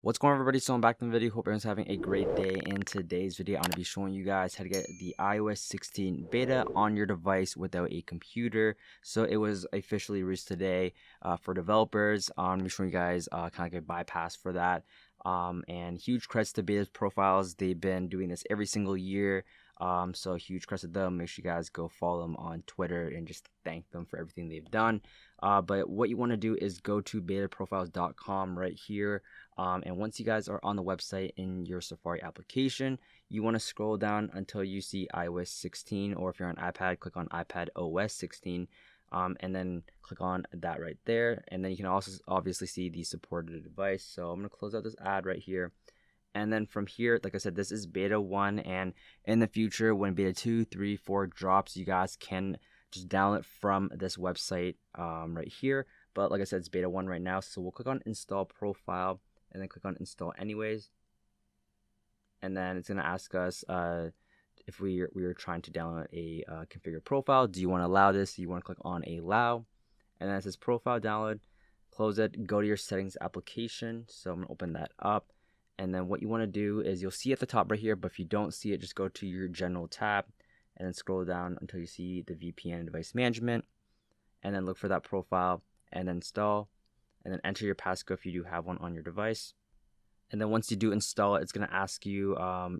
What's going on, everybody? So I'm back in the video. Hope everyone's having a great day. In today's video, I'm going to be showing you guys how to get the iOS 16 beta on your device without a computer. So it was officially released today for developers. I'm going to be showing you guys kind of like a bypass for that. And huge credits to beta profiles. They've been doing this every single year. So huge credits to them. Make sure you guys go follow them on Twitter and just thank them for everything they've done. But what you want to do is go to betaprofiles.com right here. And once you guys are on the website in your Safari application, you want to scroll down until you see iOS 16, or if you're on iPad, click on iPad OS 16, and then click on that right there. And then you can also obviously see the supported device. So I'm going to close out this ad right here. And then from here, like I said, this is beta 1, and in the future when beta 2, 3, 4 drops, you guys can just download it from this website right here. But like I said, it's beta 1 right now, so we'll click on install profile and then click on install anyways. And then it's going to ask us if we are trying to download a configure profile. Do you want to allow this? You want to click on allow, and then it says profile download. Close it, go to your settings application. So I'm going to open that up. And then what you want to do is you'll see at the top right here, but if you don't see it, just go to your general tab and then scroll down until you see the VPN device management, and then look for that profile and then install, and then enter your passcode if you do have one on your device. And then once you do install it, it's going to ask you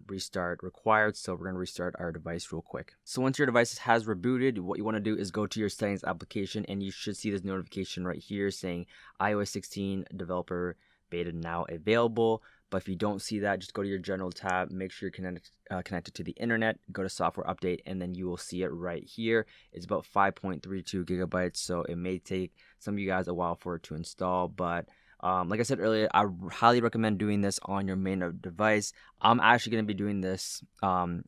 restart required. So we're going to restart our device real quick. So once your device has rebooted, what you want to do is go to your settings application, and you should see this notification right here saying iOS 16 developer beta now available. But if you don't see that, just go to your general tab, make sure you're connected to the internet, go to software update, and then you will see it right here. It's about 5.32 gigabytes, so it may take some of you guys a while for it to install. But like I said earlier, I highly recommend doing this on your main device. I'm actually going to be doing this on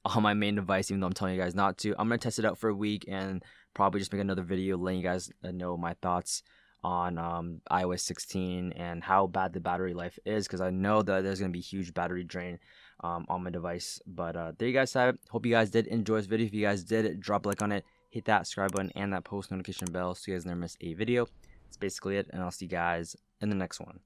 my main device, even though I'm telling you guys not to. I'm going to test it out for a week and probably just make another video letting you guys know my thoughts on iOS 16 and how bad the battery life is, because I know that there's going to be huge battery drain on my device. But there you guys have it. Hope you guys did enjoy this video. If you guys did, drop a like on it, hit that subscribe button and that post notification bell so you guys never miss a video. That's basically it, and I'll see you guys in the next one.